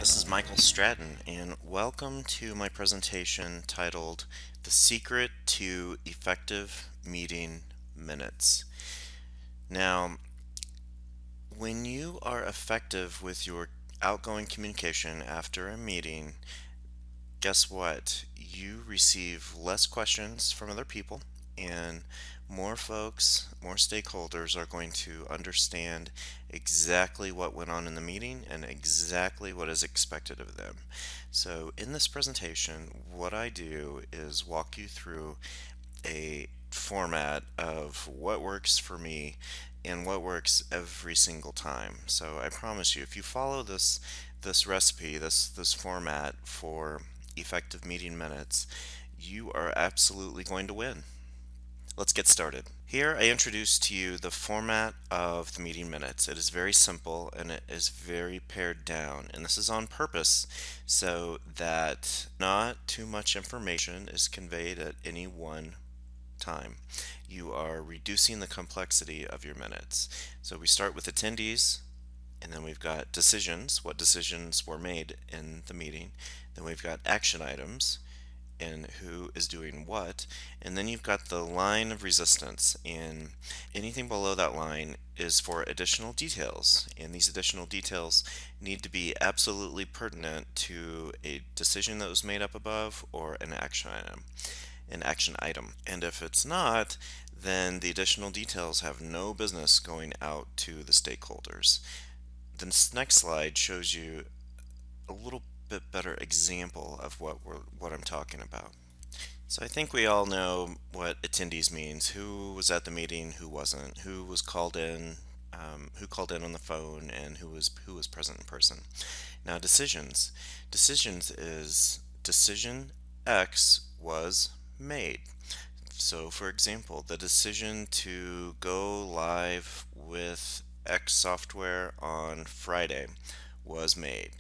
This is Michael Stratton, and welcome to my presentation titled The Secret to Effective Meeting Minutes. Now, when you are effective with your outgoing communication after a meeting, guess what? You receive less questions from other people, and more folks, more stakeholders are going to understand exactly what went on in the meeting and exactly what is expected of them. So, in this presentation, what I do is walk you through a format of what works for me and what works every single time. So I promise you, if you follow this recipe, this format for effective meeting minutes, you are absolutely going to win. Let's get started. Here I introduce to you the format of the meeting minutes. It is very simple and it is very pared down, and this is on purpose so that not too much information is conveyed at any one time. You are reducing the complexity of your minutes. So we start with attendees, and then we've got decisions, what decisions were made in the meeting. Then we've got action items and who is doing what. And then you've got the line of resistance, and anything below that line is for additional details. And these additional details need to be absolutely pertinent to a decision that was made up above or an action item. And if it's not, then the additional details have no business going out to the stakeholders. This next slide shows you a little bit better example of what I'm talking about. So I think we all know what attendees means. Who was at the meeting, who wasn't, who called in on the phone, and who was present in person. Now decisions. Decisions is decision X was made. So for example, the decision to go live with X software on Friday was made.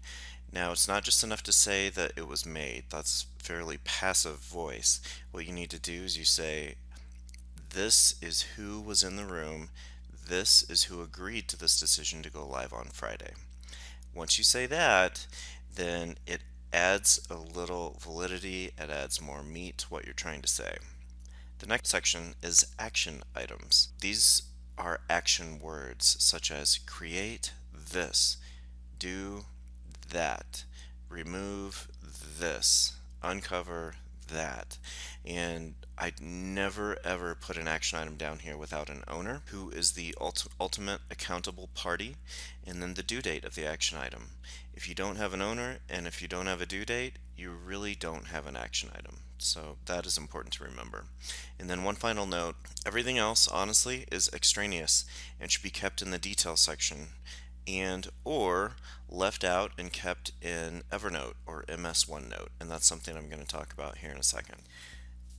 Now, it's not just enough to say that it was made. That's fairly passive voice. What you need to do is you say, this is who was in the room. This is who agreed to this decision to go live on Friday. Once you say that, then it adds a little validity, it adds more meat to what you're trying to say. The next section is action items. These are action words such as create this, do that, remove this, uncover that. And I'd never ever put an action item down here without an owner, who is the ultimate accountable party, and then the due date of the action item. If you don't have an owner and if you don't have a due date, you really don't have an action item. So that is important to remember. And then one final note, everything else honestly is extraneous and should be kept in the detail section and or left out and kept in Evernote or MS OneNote, and that's something I'm going to talk about here in a second.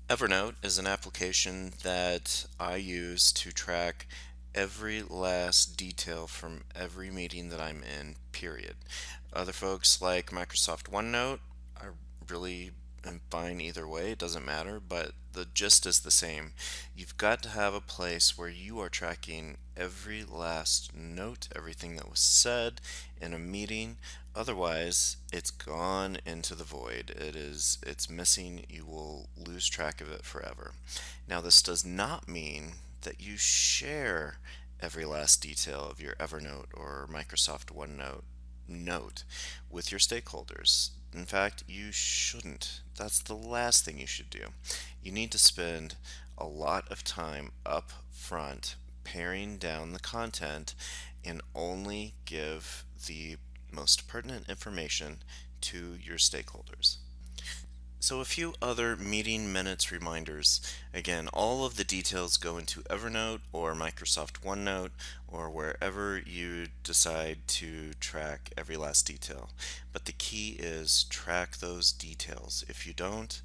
Evernote is an application that I use to track every last detail from every meeting that I'm in, period. Other folks like Microsoft OneNote are really fine either way, it doesn't matter, but the gist is the same. You've got to have a place where you are tracking every last note, everything that was said in a meeting. Otherwise, it's gone into the void. It's missing. You will lose track of it forever. Now, this does not mean that you share every last detail of your Evernote or Microsoft OneNote note with your stakeholders. In fact, you shouldn't. That's the last thing you should do. You need to spend a lot of time up front paring down the content and only give the most pertinent information to your stakeholders. So a few other meeting minutes reminders. Again, all of the details go into Evernote or Microsoft OneNote or wherever you decide to track every last detail. But the key is track those details. If you don't,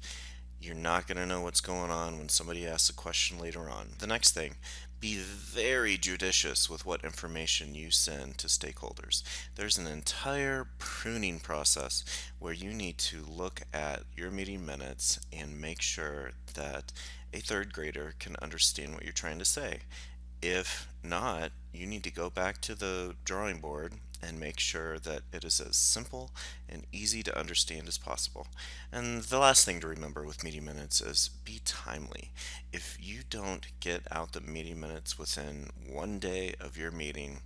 you're not going to know what's going on when somebody asks a question later on. The next thing, be very judicious with what information you send to stakeholders. There's an entire pruning process where you need to look at your meeting minutes and make sure that a third grader can understand what you're trying to say. If not, you need to go back to the drawing board and make sure that it is as simple and easy to understand as possible. And the last thing to remember with meeting minutes is be timely. If you don't get out the meeting minutes within one day of your meeting,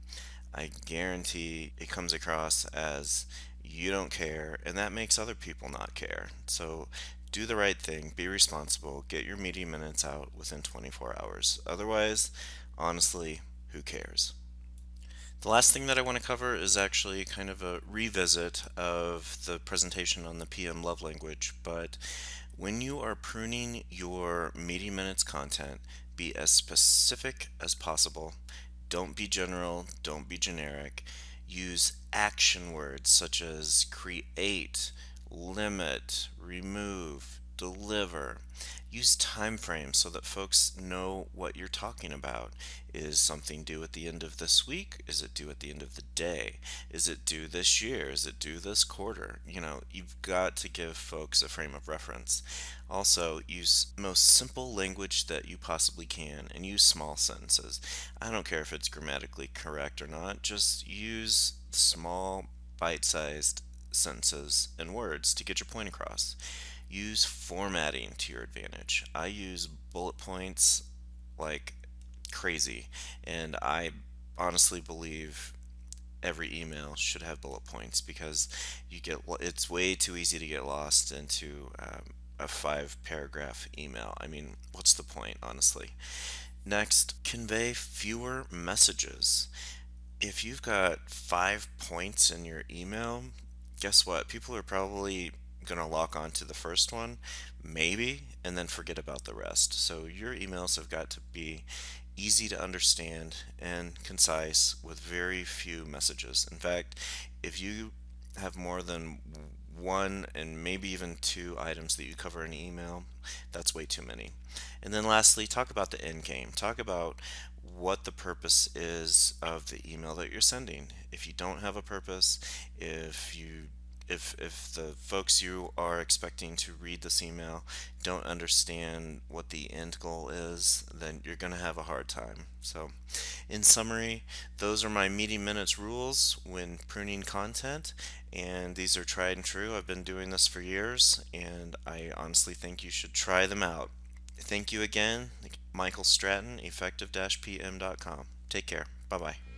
I guarantee it comes across as you don't care, and that makes other people not care. So do the right thing, be responsible, get your meeting minutes out within 24 hours. Otherwise, honestly, who cares? The last thing that I want to cover is actually kind of a revisit of the presentation on the PM love language, but when you are pruning your meeting minutes content, be as specific as possible. Don't be general, don't be generic. Use action words such as create, limit, remove, deliver. Use time frames so that folks know what you're talking about. Is something due at the end of this week? Is it due at the end of the day? Is it due this year? Is it due this quarter? You've got to give folks a frame of reference. Also, use most simple language that you possibly can and use small sentences. I don't care if it's grammatically correct or not, just use small, bite-sized sentences and words to get your point across. Use formatting to your advantage. I use bullet points like crazy, and I honestly believe every email should have bullet points because it's way too easy to get lost into a 5 paragraph email. I mean, what's the point, honestly? Next, convey fewer messages. If you've got 5 points in your email, guess what? People are probably going to lock on to the first one, maybe, and then forget about the rest. So your emails have got to be easy to understand and concise with very few messages. In fact, if you have more than one and maybe even two items that you cover in an email, that's way too many. And then lastly, talk about the end game. Talk about what the purpose is of the email that you're sending. If you don't have a purpose, if you if the folks you are expecting to read this email don't understand what the end goal is, then you're going to have a hard time. So, in summary, those are my meeting minutes rules when pruning content, and these are tried and true. I've been doing this for years, and I honestly think you should try them out. Thank you again, Michael Stratton, effective-pm.com. Take care. Bye bye.